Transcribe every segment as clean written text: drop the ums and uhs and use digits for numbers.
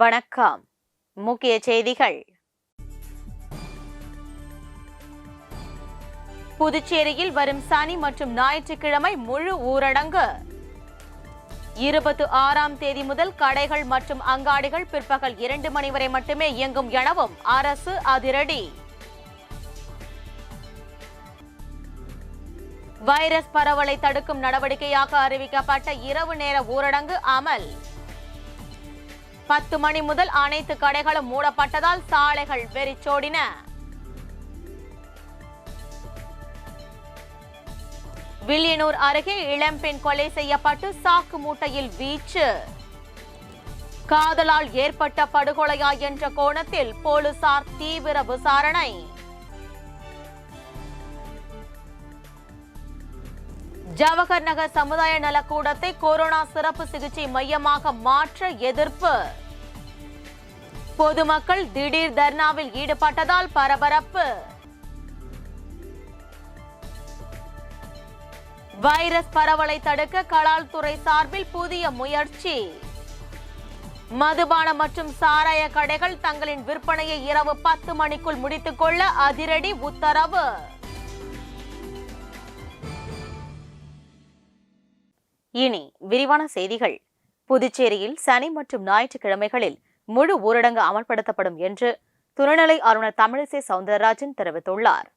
வணக்கம். முக்கிய செய்திகள். புதுச்சேரியில் வரும் சனி மற்றும் ஞாயிற்றுக்கிழமை முழு ஊரடங்கு. 26ஆம் தேதி முதல் கடைகள் மற்றும் அங்காடிகள் பிற்பகல் 2 மணி வரை மட்டுமே இயங்கும் எனவும் அரசு அதிரடி. வைரஸ் பரவலை தடுக்கும் நடவடிக்கையாக அறிவிக்கப்பட்ட இரவு நேர ஊரடங்கு அமல். 10 மணி முதல் அனைத்து கடைகளும் மூடப்பட்டதால் சாலைகள் வெறிச்சோடின. வில்லியனூர் அருகே இளம்பெண் கொலை செய்யப்பட்டு சாக்கு மூட்டையில் வீச்சு. காதலால் ஏற்பட்ட படுகொலையா என்ற கோணத்தில் போலீசார் தீவிர விசாரணை. ஜவஹர் நகர் சமுதாய நலக்கூடத்தை கொரோனா சிறப்பு சிகிச்சை மையமாக மாற்ற எதிர்ப்பு. பொதுமக்கள் திடீர் தர்ணாவில் ஈடுபட்டதால் பரபரப்பு. வைரஸ் பரவலை தடுக்க கலால் துறை சார்பில் புதிய முயற்சி. மதுபான மற்றும் சாராய கடைகள் தங்களின் விற்பனையை இரவு 10 மணிக்குள் முடித்துக் கொள்ள அதிரடி உத்தரவு. இனி விரிவான செய்திகள். புதுச்சேரியில் சனி மற்றும் ஞாயிற்றுக்கிழமைகளில் முழு ஊரடங்கு அமல்படுத்தப்படும் என்று துணைநிலை ஆளுநர் தமிழிசை சவுந்தரராஜன் தெரிவித்துள்ளார்.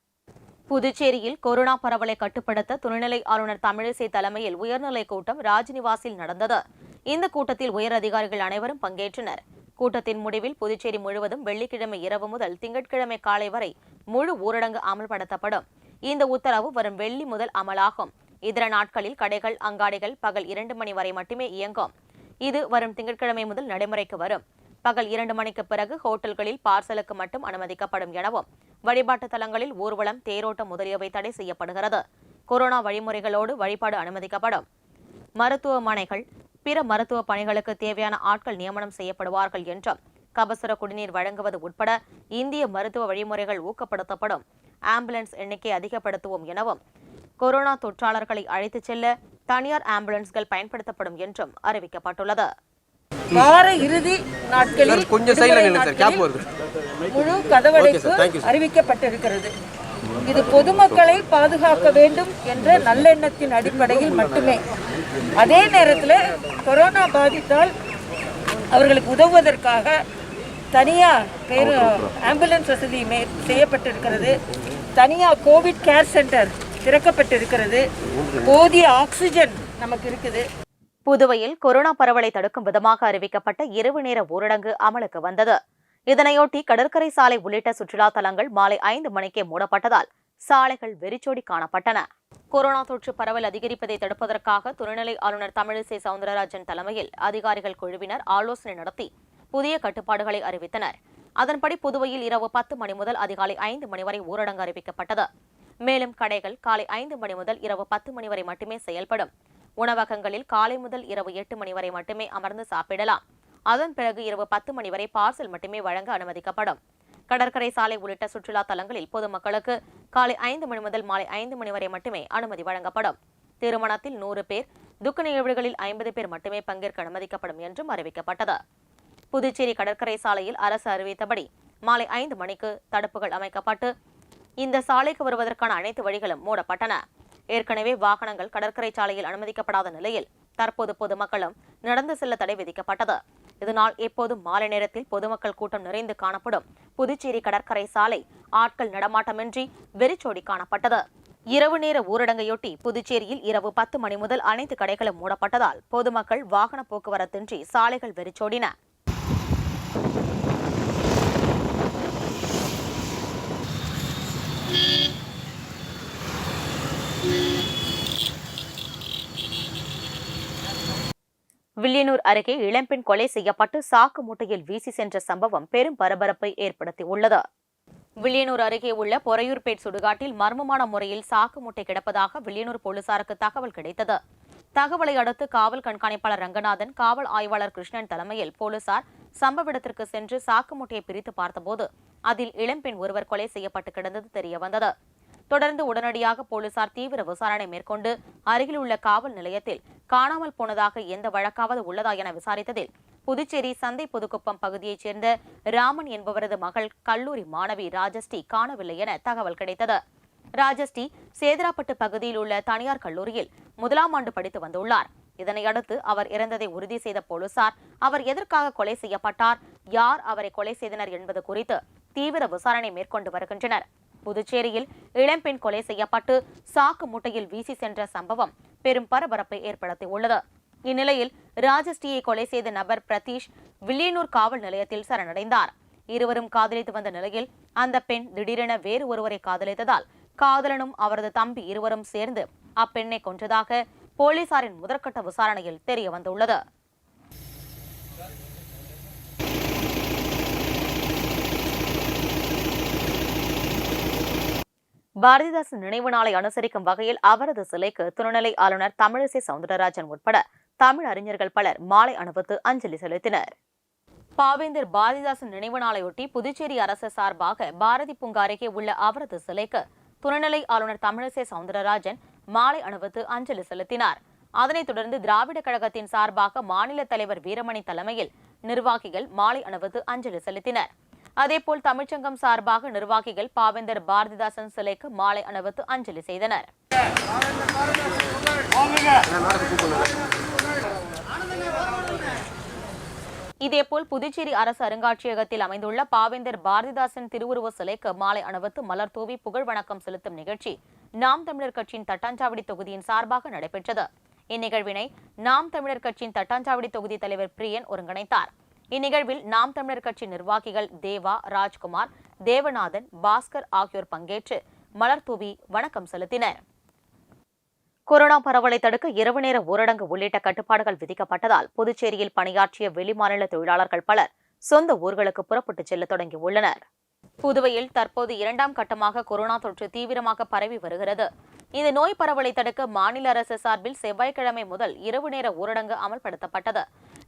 புதுச்சேரியில் கொரோனா பரவலை கட்டுப்படுத்த துணைநிலை ஆளுநர் தமிழிசை தலைமையில் உயர்நிலை கூட்டம் ராஜ்நிவாசில் நடந்தது. இந்த கூட்டத்தில் உயர் அதிகாரிகள் அனைவரும் பங்கேற்றனர். கூட்டத்தின் முடிவில் புதுச்சேரி முழுவதும் வெள்ளிக்கிழமை இரவு முதல் திங்கட்கிழமை காலை வரை முழு ஊரடங்கு அமல்படுத்தப்படும். இந்த உத்தரவு வரும் வெள்ளி முதல் அமலாகும். இதர நாட்களில் கடைகள் அங்காடிகள் பகல் 2 மணி வரை மட்டுமே இயங்கும். இது வரும் திங்கட்கிழமை முதல் நடைமுறைக்கு வரும். பகல் 2 மணிக்கு பிறகு ஹோட்டல்களில் பார்சலுக்கு மட்டும் அனுமதிக்கப்படும் எனவும் வழிபாட்டு தலங்களில் ஊர்வலம் தேரோட்டம் முதலியவை தடை செய்யப்படுகிறது. கொரோனா வழிமுறைகளோடு வழிபாடு அனுமதிக்கப்படும். மருத்துவமனைகள் பிற மருத்துவ பணிகளுக்கு தேவையான ஆட்கள் நியமனம் செய்யப்படுவார்கள் என்றும் கபசுர குடிநீர் வழங்குவது உட்பட இந்திய மருத்துவ வழிமுறைகள் ஊக்கப்படுத்தப்படும். ஆம்புலன்ஸ் எண்ணிக்கை அதிகப்படுத்துவோம் எனவும் கொரோனா தொற்றாளர்களை அழைத்துச் செல்ல தனியார் ஆம்புலன்ஸ்கள் பயன்படுத்தப்படும் என்றும் அறிவிக்கப்பட்டுள்ளது. வார இறுதி நாட்களில் முழு கதவடைப்பு அறிவிக்கப்பட்டிருக்கிறது. இது பொதுமக்களை பாதுகாக்க வேண்டும் என்ற நல்லெண்ணத்தின் அடிப்படையில் மட்டுமே. அதே நேரத்தில் கொரோனா பாதித்தால் அவர்களுக்கு உதவுவதற்காக தனியார் ஆம்புலன்ஸ் வசதி செய்யப்பட்டிருக்கிறது. தனியார் கோவிட் கேர் சென்டர் திறக்கப்பட்டிருக்கிறது. போதிய ஆக்சிஜன் நமக்கு இருக்குது. புதுவையில் கொரோனா பரவலை தடுக்கும் விதமாக அறிவிக்கப்பட்ட இரவு நேர ஊரடங்கு அமலுக்கு வந்தது. இதனையொட்டி கடற்கரை சாலை உள்ளிட்ட சுற்றுலா தலங்கள் மாலை 5 மணிக்கே மூடப்பட்டதால் சாலைகள் வெறிச்சோடி காணப்பட்டன. கொரோனா தொற்று பரவல் அதிகரிப்பதை தடுப்பதற்காக துணைநிலை ஆளுநர் தமிழிசை சவுந்தரராஜன் தலைமையில் அதிகாரிகள் குழுவினர் ஆலோசனை நடத்தி புதிய கட்டுப்பாடுகளை அறிவித்தனர். அதன்படி புதுவையில் இரவு 10 மணி முதல் அதிகாலை 5 மணி வரை ஊரடங்கு அறிவிக்கப்பட்டது. மேலும் கடைகள் காலை 5 மணி முதல் இரவு 10 மணி வரை மட்டுமே செயல்படும். உணவகங்களில் காலை முதல் இரவு 8 மணி வரை மட்டுமே அமர்ந்து சாப்பிடலாம். அதன் பிறகு இரவு 10 மணி வரை பார்சல் மட்டுமே வழங்க அனுமதிக்கப்படும். கடற்கரை சாலை உள்ளிட்ட சுற்றுலா தலங்களில் பொதுமக்களுக்கு காலை 5 மணி முதல் மாலை 5 மணி வரை மட்டுமே அனுமதி வழங்கப்படும். திருமணத்தில் 100 பேர், துக்க நிகழ்வுகளில் 50 பேர் மட்டுமே பங்கேற்க அனுமதிக்கப்படும் என்றும் அறிவிக்கப்பட்டது. புதுச்சேரி கடற்கரை சாலையில் அரசு அறிவித்தபடி மாலை 5 மணிக்கு தடுப்புகள் அமைக்கப்பட்டு இந்த சாலைக்கு வருவதற்கான அனைத்து வழிகளும் மூடப்பட்டன. ஏற்கனவே வாகனங்கள் கடற்கரை சாலையில் அனுமதிக்கப்படாத நிலையில் தற்போது பொதுமக்களும் நடந்து செல்ல தடை விதிக்கப்பட்டது. இதனால் எப்போதும் மாலை நேரத்தில் பொதுமக்கள் கூட்டம் நிறைந்து காணப்படும் புதுச்சேரி கடற்கரை சாலை ஆட்கள் நடமாட்டமின்றி வெறிச்சோடி காணப்பட்டது. இரவு நேர ஊரடங்கையொட்டி புதுச்சேரியில் இரவு 10 மணி முதல் அனைத்து கடைகளும் மூடப்பட்டதால் பொதுமக்கள் வாகன போக்குவரத்தின்றி சாலைகள் வெறிச்சோடின. வில்லியனூர் அருகே இளம்பெண் கொலை செய்யப்பட்டு சாக்கு மூட்டையில் வீசி சென்ற சம்பவம் பெரும் பரபரப்பை ஏற்படுத்தியுள்ளது. வில்லியனூர் அருகே உள்ள பொறையூர்பேட் சுடுகாட்டில் மர்மமான முறையில் சாக்கு மூட்டை கிடப்பதாக வில்லியனூர் போலீசாருக்கு தகவல் கிடைத்தது. தகவலை அடுத்து காவல் கண்காணிப்பாளர் ரங்கநாதன், காவல் ஆய்வாளர் கிருஷ்ணன் தலைமையில் போலீசார் சம்பவ இடத்திற்கு சென்று சாக்கு மூட்டையை பிரித்து பார்த்தபோது அதில் இளம்பெண் ஒருவர் கொலை செய்யப்பட்டு கிடந்தது தெரியவந்தது. தொடர்ந்து உடனடியாக போலீசார் தீவிர விசாரணை மேற்கொண்டு அருகில் உள்ள காவல் நிலையத்தில் காணாமல் போனதாக எந்த வழக்காவது உள்ளதா என விசாரித்ததில் புதுச்சேரி சந்தை புதுக்குப்பம் பகுதியைச் சேர்ந்த ராமன் என்பவரது மகள் கல்லூரி மாணவி ராஜஸ்ரீ காணவில்லை என தகவல் கிடைத்தது. ராஜஸ்ரீ சேதராப்பட்டு பகுதியில் உள்ள தனியார் கல்லூரியில் 1ஆம் ஆண்டு படித்து வந்துள்ளார். இதனையடுத்து அவர் இறந்ததை உறுதி செய்த போலீசார் அவர் எதற்காக கொலை செய்யப்பட்டார், யார் அவரை கொலை செய்தனர் என்பது குறித்து தீவிர விசாரணை மேற்கொண்டு வருகின்றனர். புதுச்சேரியில் இளம்பெண் கொலை செய்யப்பட்டு சாக்கு மூட்டையில் வீசி சென்ற சம்பவம் பெரும் பரபரப்பை ஏற்படுத்தியுள்ளது. இந்நிலையில் ராஜஸ்ரீயை கொலை செய்த நபர் பிரதீஷ் வில்லியனூர் காவல் நிலையத்தில் சரணடைந்தார். இருவரும் காதலித்து வந்த நிலையில் அந்த பெண் திடீரென வேறு ஒருவரை காதலித்ததால் காதலனும் அவரது தம்பி இருவரும் சேர்ந்து அப்பெண்ணை கொன்றதாக போலீசாரின் முதற்கட்ட விசாரணையில் தெரிய வந்துள்ளது. பாரதிதாசன் நினைவு நாளை அனுசரிக்கும் வகையில் அவரது சிலைக்கு துணைநிலை ஆளுநர் தமிழிசை சவுந்தரராஜன் உட்பட தமிழ் அறிஞர்கள் பலர் மாலை அணிவித்து அஞ்சலி செலுத்தினர். பாவேந்தர் பாரதிதாசன் நினைவு நாளையொட்டி புதுச்சேரி அரசு சார்பாக பாரதி பூங்கா அருகே உள்ள அவரது சிலைக்கு துணைநிலை ஆளுநர் தமிழிசை சவுந்தரராஜன் மாலை அணிவித்து அஞ்சலி செலுத்தினார். அதனைத் தொடர்ந்து திராவிட கழகத்தின் சார்பாக மாநில தலைவர் வீரமணி தலைமையில் நிர்வாகிகள் மாலை அணிவித்து அஞ்சலி செலுத்தினர். அதேபோல் தமிழ்ச்சங்கம் சார்பாக நிர்வாகிகள் பாவேந்தர் பாரதிதாசன் சிலைக்கு மாலை அணிவித்து அஞ்சலி செய்தனர். இதேபோல் புதுச்சேரி அரசு அருங்காட்சியகத்தில் அமைந்துள்ள பாவேந்தர் பாரதிதாசன் திருவுருவ சிலைக்கு மாலை அணிவித்து மலர் தூவி புகழ் வணக்கம் செலுத்தும் நிகழ்ச்சி நாம் தமிழர் கட்சியின் தட்டாஞ்சாவடி தொகுதியின் சார்பாக நடைபெற்றது. இந்நிகழ்வினை நாம் தமிழர் கட்சியின் தட்டாஞ்சாவடி தொகுதி தலைவர் பிரியன் ஒருங்கிணைத்தார். இந்நிகழ்வில் நாம் தமிழர் கட்சி நிர்வாகிகள் தேவா, ராஜ்குமார், தேவநாதன், பாஸ்கர் ஆகியோர் பங்கேற்று மலர் தூவி வணக்கம் செலுத்தினர். கொரோனா பரவலை தடுக்க இரவு நேர ஊரடங்கு உள்ளிட்ட கட்டுப்பாடுகள் விதிக்கப்பட்டதால் புதுச்சேரியில் பணியாற்றிய வெளிமாநில தொழிலாளர்கள் பலர் சொந்த ஊர்களுக்கு புறப்பட்டுச் செல்ல தொடங்கியுள்ளனர். புதுவையில் தற்போது 2ஆம் கட்டமாக கொரோனா தொற்று தீவிரமாக பரவி வருகிறது. இந்த நோய் பரவலை தடுக்க மாநில அரசு சார்பில் செவ்வாய்க்கிழமை முதல் இரவு நேர ஊரடங்கு அமல்படுத்தப்பட்டது.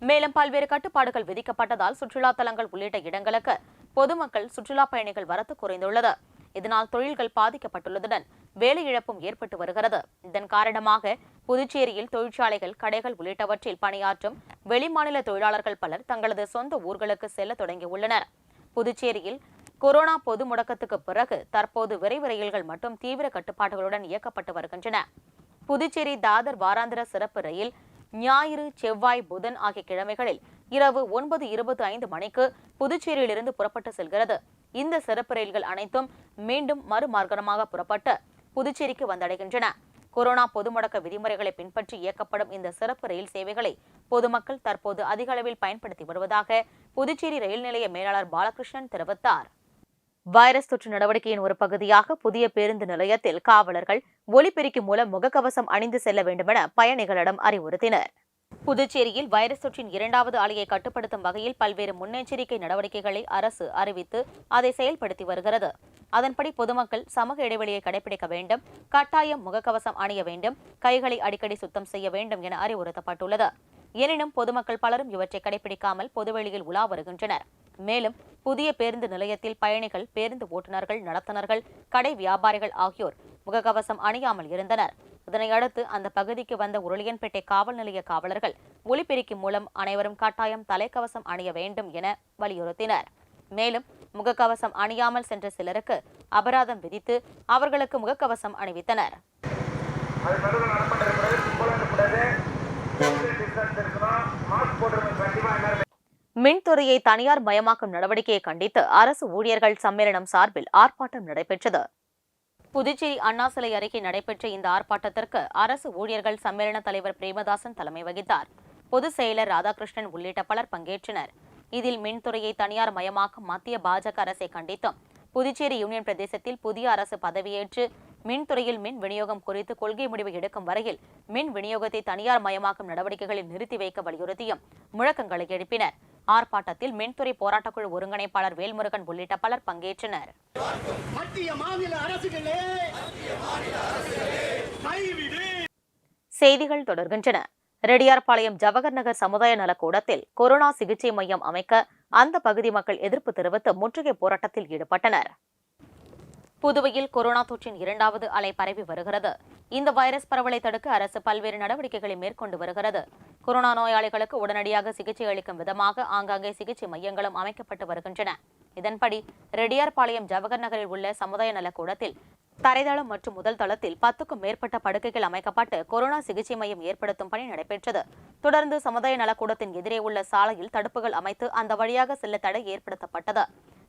மேலும் பல்வேறு கட்டுப்பாடுகள் விதிக்கப்பட்டதால் சுற்றுலா தலங்கள் உள்ளிட்ட இடங்களுக்கு பொதுமக்கள், சுற்றுலா பயணிகள் வரத்து குறைந்துள்ளது. இதனால் தொழில்கள் பாதிக்கப்பட்டுள்ளதுடன் வேலை இழப்பும் ஏற்பட்டு வருகிறது. இதன் காரணமாக புதுச்சேரியில் தொழிற்சாலைகள், கடைகள் உள்ளிட்டவற்றில் பணியாற்றும் வெளிமாநில தொழிலாளர்கள் பலர் தங்களது சொந்த ஊர்களுக்கு செல்ல தொடங்கியுள்ளனர். புதுச்சேரியில் கொரோனா பொது முடக்கத்துக்கு பிறகு தற்போது விரைவு ரயில்கள் மட்டும் தீவிர கட்டுப்பாடுகளுடன் இயக்கப்பட்டு வருகின்றன. புதுச்சேரி தாதர் வாராந்திர சிறப்பு ரயில் ஞாயிறு, செவ்வாய், புதன் ஆகிய கிழமைகளில் இரவு 9:25 மணிக்கு புதுச்சேரியிலிருந்து புறப்பட்டு செல்கிறது. இந்த சிறப்பு ரயில்கள் அனைத்தும் மீண்டும் மறுமார்க்கமாக புறப்பட்டு புதுச்சேரிக்கு வந்தடைகின்றன. கொரோனா பொது முடக்க விதிமுறைகளை பின்பற்றி இயக்கப்படும் இந்த சிறப்பு ரயில் சேவைகளை பொதுமக்கள் தற்போது அதிக அளவில் பயன்படுத்தி வருவதாக புதுச்சேரி ரயில் நிலைய மேலாளர் பாலகிருஷ்ணன் தெரிவித்தார். வைரஸ் தொற்று நடவடிக்கையின் ஒரு பகுதியாக புதிய பேருந்து நிலையத்தில் காவலர்கள் ஒலிபெருக்கி மூலம் முகக்கவசம் அணிந்து செல்ல வேண்டுமென பயணிகளிடம் அறிவுறுத்தினர். புதுச்சேரியில் வைரஸ் தொற்றின் 2வது அலையை கட்டுப்படுத்தும் வகையில் பல்வேறு முன்னெச்சரிக்கை நடவடிக்கைகளை அரசு அறிவித்து அதை செயல்படுத்தி வருகிறது. அதன்படி பொதுமக்கள் சமூக இடைவெளியை கடைபிடிக்க வேண்டும், கட்டாயம் முகக்கவசம் அணிய வேண்டும், கைகளை அடிக்கடி சுத்தம் செய்ய வேண்டும் என அறிவுறுத்தப்பட்டுள்ளது. எனினும் பொதுமக்கள் பலரும் இவற்றை கடைபிடிக்காமல் பொதுவெளியில் உலா வருகின்றனர். மேலும் புதிய பேருந்து நிலையத்தில் பயணிகள், பேருந்து ஓட்டுநர்கள், நடத்துனர்கள், கடை வியாபாரிகள் ஆகியோர் முகக்கவசம் அணியாமல் இருந்தனர். இதனையடுத்து அந்த பகுதிக்கு வந்த உருளியன்பேட்டை காவல் நிலைய காவலர்கள் ஒலிபெருக்கி மூலம் அனைவரும் கட்டாயம் தலைக்கவசம் அணிய வேண்டும் என வலியுறுத்தினர். மேலும் முகக்கவசம் அணியாமல் சென்ற சிலருக்கு அபராதம் விதித்து அவர்களுக்கு முகக்கவசம் அணிவித்தனர். மின்துறையை தனியார் மயமாக்கும் நடவடிக்கையை கண்டித்து அரசு ஊழியர்கள் சம்மேளனம் சார்பில் ஆர்ப்பாட்டம் நடைபெற்றது. புதுச்சேரி அண்ணா சிலை அருகே நடைபெற்ற இந்த ஆர்ப்பாட்டத்திற்கு அரசு ஊழியர்கள் சம்மேளன தலைவர் பிரேமதாசன் தலைமை வகித்தார். பொதுச் செயலர் ராதாகிருஷ்ணன் உள்ளிட்ட பலர் பங்கேற்றனர். இதில் மின்துறையை தனியார் மயமாக்கும் மத்திய பாஜக அரசை கண்டித்தும் புதுச்சேரி யூனியன் பிரதேசத்தில் புதிய அரசு பதவியேற்று மின்துறையில் மின் விநியோகம் குறித்து கொள்கை முடிவு எடுக்கும் வரையில் மின் விநியோகத்தை தனியார் மயமாக்கும் நடவடிக்கைகளில் நிறுத்தி வைக்க வலியுறுத்தியும் முழக்கங்களை எழுப்பினர். ஆர்ப்பாட்டத்தில் மின்துறை போராட்டக்குழு ஒருங்கிணைப்பாளர் வேல்முருகன் உள்ளிட்ட பலர் பங்கேற்றனர். செய்திகள் தொடர்கின்றன. ரெட்டியார்பாளையம் ஜவஹர் நகர் சமுதாய நலக்கூடத்தில் கொரோனா சிகிச்சை மையம் அமைக்க அந்த பகுதி மக்கள் எதிர்ப்பு தெரிவித்து முற்றுகை போராட்டத்தில் ஈடுபட்டனர். புதுவையில் கொரோனா தொற்றின் 2வது அலை பரவி வருகிறது. இந்த வைரஸ் பரவலை தடுக்க அரசு பல்வேறு நடவடிக்கைகளை மேற்கொண்டு வருகிறது. கொரோனா நோயாளிகளுக்கு உடனடியாக சிகிச்சை அளிக்கும் விதமாக ஆங்காங்கே சிகிச்சை மையங்களும் அமைக்கப்பட்டு வருகின்றன. இதன்படி ரெட்டியார்பாளையம் ஜவஹர் நகரில் உள்ள சமுதாய நலக்கூடத்தில் தரைதளம் மற்றும் முதல் தளத்தில் 10க்கும் மேற்பட்ட படுக்கைகள் அமைக்கப்பட்டு கொரோனா சிகிச்சை மையம் ஏற்படுத்தும் பணி நடைபெற்றது. தொடர்ந்து சமுதாய நலக்கூடத்தின் எதிரே உள்ள சாலையில் தடுப்புகள் அமைத்து அந்த வழியாக செல்ல தடை ஏற்படுத்தப்பட்டது.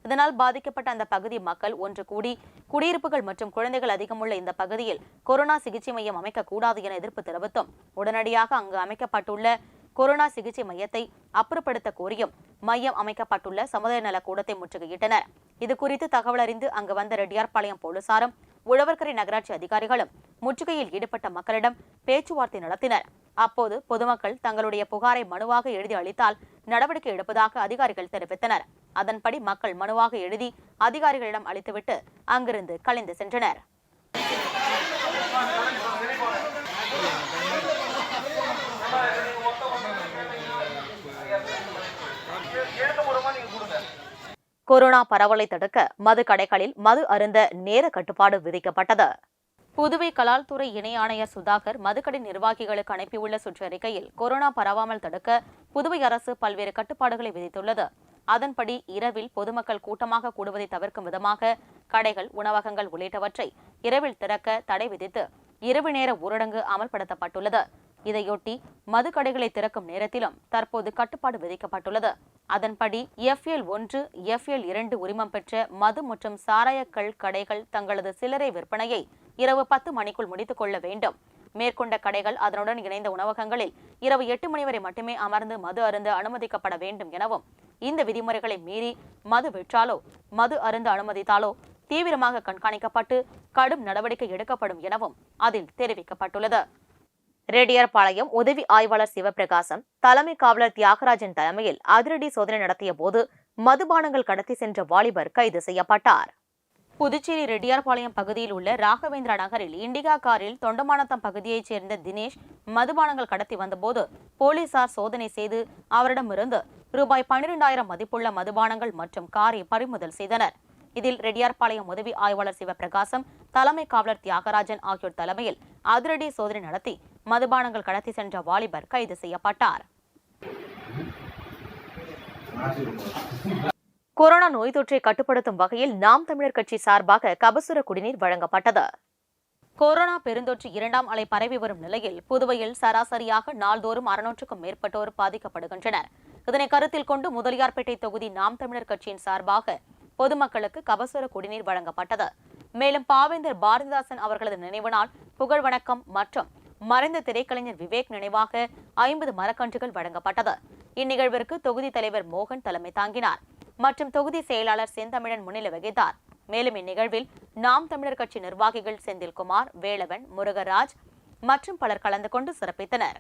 இதனால் பாதிக்கப்பட்ட அந்த பகுதி மக்கள் ஒன்று கூடி குடியிருப்புகள் மற்றும் குழந்தைகள் அதிகமுள்ள இந்த பகுதியில் கொரோனா சிகிச்சை மையம் அமைக்கக்கூடாது என எதிர்ப்பு தெரிவித்தும் உடனடியாக அங்கு அமைக்கப்பட்டுள்ள கொரோனா சிகிச்சை மையத்தை அப்புறப்படுத்த கோரியும் மையம் அமைக்கப்பட்டுள்ள சமுதாய நல கூடத்தை முற்றுகையிட்டனர். இதுகுறித்து தகவல் அறிந்து அங்கு வந்த ரெட்டியார்பாளையம் போலீசாரும் உழவர்கரை நகராட்சி அதிகாரிகளும் முற்றுகையில் ஈடுபட்ட மக்களிடம் பேச்சுவார்த்தை நடத்தினர். அப்போது பொதுமக்கள் தங்களுடைய புகாரை மனுவாக எழுதி அளித்தால் நடவடிக்கை எடுப்பதாக அதிகாரிகள் தெரிவித்தனர். அதன்படி மக்கள் மனுவாக எழுதி அதிகாரிகளிடம் அளித்துவிட்டு அங்கிருந்து கலைந்து சென்றனர். கொரோனா பரவலை தடுக்க மது கடைகளில் மது அருந்த நேர கட்டுப்பாடு விதிக்கப்பட்டது. புதுவை கலால்துறை இணை ஆணையர் சுதாகர் மதுக்கடை நிர்வாகிகளுக்கு அனுப்பியுள்ள சுற்றறிக்கையில் கொரோனா பரவாமல் தடுக்க புதுவை அரசு பல்வேறு கட்டுப்பாடுகளை விதித்துள்ளது. அதன்படி இரவில் பொதுமக்கள் கூட்டமாக கூடுவதை தவிர்க்கும் விதமாக கடைகள், உணவகங்கள் உள்ளிட்டவற்றை இரவில் திறக்க தடை விதித்து இரவு நேர ஊரடங்கு அமல்படுத்தப்பட்டுள்ளது. இதையொட்டி மதுக்கடைகளை திறக்கும் நேரத்திலும் தற்போது கட்டுப்பாடு விதிக்கப்பட்டுள்ளது. அதன்படி FL1, FL2 உரிமம் பெற்ற மது மற்றும் சாராயக்கள் கடைகள் தங்களது சில்லறை விற்பனையை இரவு 10 மணிக்குள் முடித்துக் கொள்ள வேண்டும். மேற்கொண்ட கடைகள் அதனுடன் இணைந்த உணவகங்களில் இரவு 8 மணி வரை மட்டுமே அமர்ந்து மது அருந்த அனுமதிக்கப்பட வேண்டும் எனவும், இந்த விதிமுறைகளை மீறி மது விற்றாலோ மது அருந்த அனுமதித்தாலோ தீவிரமாக கண்காணிக்கப்பட்டு கடும் நடவடிக்கை எடுக்கப்படும் எனவும் அதில் தெரிவிக்கப்பட்டுள்ளது. ரெட்டியார்பாளையம் உதவி ஆய்வாளர் சிவபிரகாசம், தலைமை காவலர் தியாகராஜன் தலைமையில் அதிரடி சோதனை நடத்திய போது மதுபானங்கள் கடத்தி சென்ற வாலிபர் கைது செய்யப்பட்டார். புதுச்சேரி ரெட்டியார்பாளையம் பகுதியில் உள்ள ராகவேந்திரா நகரில் இண்டிகா காரில் தொண்டமானத்தம் பகுதியைச் சேர்ந்த தினேஷ் மதுபானங்கள் கடத்தி வந்தபோது போலீசார் சோதனை செய்து அவரிடமிருந்து ரூபாய் 12,000 மதிப்புள்ள மதுபானங்கள் மற்றும் காரை பறிமுதல் செய்தனர். இதில் ரெட்டியார்பாளையம் உதவி ஆய்வாளர் சிவபிரகாசம், தலைமை காவலர் தியாகராஜன் ஆகியோர் தலைமையில் அதிரடி சோதனை நடத்தி மதுபானங்கள் கடத்தி சென்ற வாலிபர் கைது செய்யப்பட்டார். கொரோனா நோய் தொற்றை கட்டுப்படுத்தும் வகையில் நாம் தமிழர் கட்சி சார்பாக கபசுர குடிநீர் வழங்கப்பட்டது. கொரோனா பெருந்தொற்று 2ஆம் அலை பரவி வரும் நிலையில் புதுவையில் சராசரியாக நாள்தோறும் 600க்கும் மேற்பட்டோர் பாதிக்கப்படுகின்றனர். இதனை கருத்தில் கொண்டு முதலியார்பேட்டை தொகுதி நாம் தமிழர் கட்சியின் சார்பாக பொதுமக்களுக்கு கபசுர குடிநீர் வழங்கப்பட்டது. மேலும் பாவேந்தர் பாரதிதாசன் அவர்களது நினைவு நாள், புகழ் வணக்கம் மற்றும் மறைந்த திரைக்கலைஞர் விவேக் நினைவாக 50 மரக்கன்றுகள் வழங்கப்பட்டது. இந்நிகழ்விற்கு தொகுதி தலைவர் மோகன் தலைமை தாங்கினார் மற்றும் தொகுதி செயலாளர் செந்தமிழன் முன்னிலை வகித்தார். மேலும் இந்நிகழ்வில் நாம் தமிழர் கட்சி நிர்வாகிகள் செந்தில்குமார், வேலவன், முருகராஜ் மற்றும் பலர் கலந்து கொண்டு சிறப்பித்தனர்.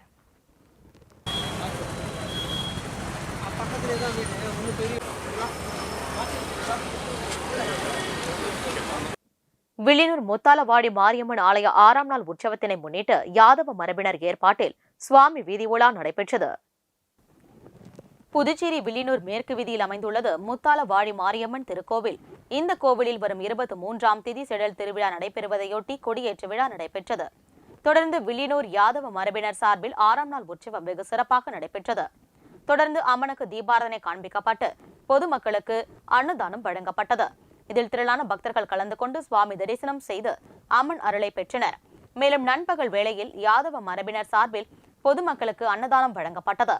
வில்லியனூர் முத்தாலவாடி மாரியம்மன் ஆலய 6ஆம் நாள் உற்சவத்தினை முன்னிட்டு யாதவ மரபினர் ஏற்பாட்டில் சுவாமி வீதி உலா நடைபெற்றது. புதுச்சேரி வில்லியனூர் மேற்கு வீதியில் அமைந்துள்ளது முத்தாலவாடி மாரியம்மன் திருக்கோவில். இந்த கோவிலில் வரும் 23ஆம் தேதி செடல் திருவிழா நடைபெறுவதையொட்டி கொடியேற்ற விழா நடைபெற்றது. தொடர்ந்து வில்லியனூர் யாதவ மரபினர் சார்பில் 6ஆம் நாள் உற்சவம் வெகு சிறப்பாக நடைபெற்றது. தொடர்ந்து அம்மனுக்கு தீபாராதனை காண்பிக்கப்பட்டு பொதுமக்களுக்கு அன்னதானம் வழங்கப்பட்டது. இதில் திரளான பக்தர்கள் கலந்து கொண்டு சுவாமி தரிசனம் செய்து அம்மன் அருளை பெற்றனர். மேலும் நண்பகல் வேளையில் யாதவ மரபினர் சார்பில் பொதுமக்களுக்கு அன்னதானம் வழங்கப்பட்டது.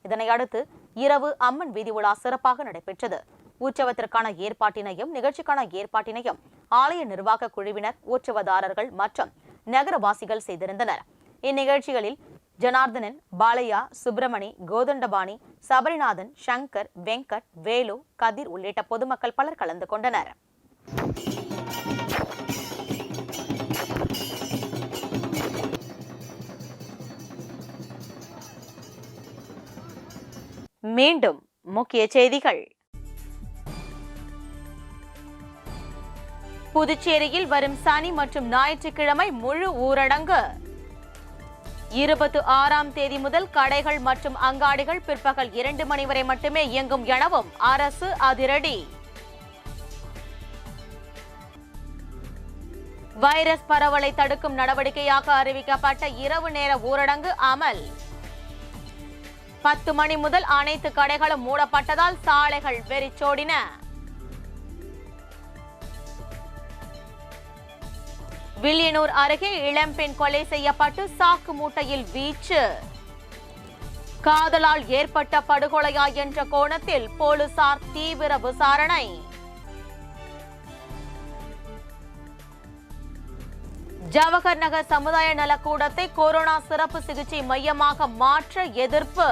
இதனையடுத்து இரவு அம்மன் வீதி உலா சிறப்பாக நடைபெற்றது. உற்சவத்திற்கான ஏற்பாட்டினையும் நிகழ்ச்சிக்கான ஏற்பாட்டினையும் ஆலய நிர்வாக குழுவினர், உற்சவதாரர்கள் மற்றும் நகரவாசிகள் செய்திருந்தனர். இந்நிகழ்ச்சிகளில் ஜனார்தனன், பாலையா, சுப்பிரமணி, கோதண்டபாணி, சபரிநாதன், சங்கர், வெங்கட், வேலு, கதிர் உள்ளிட்ட பொதுமக்கள் பலர் கலந்து கொண்டனர். மீண்டும் முக்கிய செய்திகள். புதுச்சேரியில் வரும் சனி மற்றும் ஞாயிற்றுக்கிழமை முழு ஊரடங்கு. 26ஆம் தேதி முதல் கடைகள் மற்றும் அங்காடிகள் பிற்பகல் 2 மணி வரை மட்டுமே இயங்கும் எனவும் அரசு அதிரடி. வைரஸ் பரவலை தடுக்கும் நடவடிக்கையாக அறிவிக்கப்பட்ட இரவு நேர ஊரடங்கு அமல். 10 மணி முதல் அனைத்து கடைகளும் மூடப்பட்டதால் சாலைகள் வெறிச்சோடின. வில்லியனூர் அருகே இளம்பெண் கொலை செய்யப்பட்டு சாக்கு மூட்டையில் வீச்சு. காதலால் ஏற்பட்ட படுகொலையா என்ற கோணத்தில் போலீசார் தீவிர விசாரணை. ஜவஹர் நகர் சமுதாய நலக்கூடத்தை கொரோனா சிறப்பு சிகிச்சை மையமாக மாற்ற எதிர்ப்பு.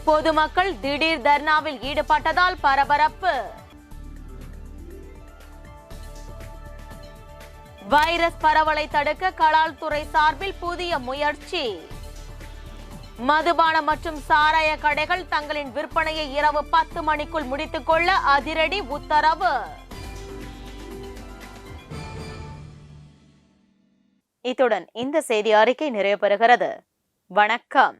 பொதுமக்கள் திடீர் தர்ணாவில் ஈடுபட்டதால் பரபரப்பு. வைரஸ் பரவலை தடுக்க கலால் துறை சார்பில் புதிய முயற்சி. மதுபான மற்றும் சாராய கடைகள் தங்களின் விற்பனையை இரவு 10 மணிக்குள் முடித்துக் கொள்ள அதிரடி உத்தரவு. இத்துடன் இந்த செய்தி அறிக்கை நிறைவு பெறுகிறது. வணக்கம்.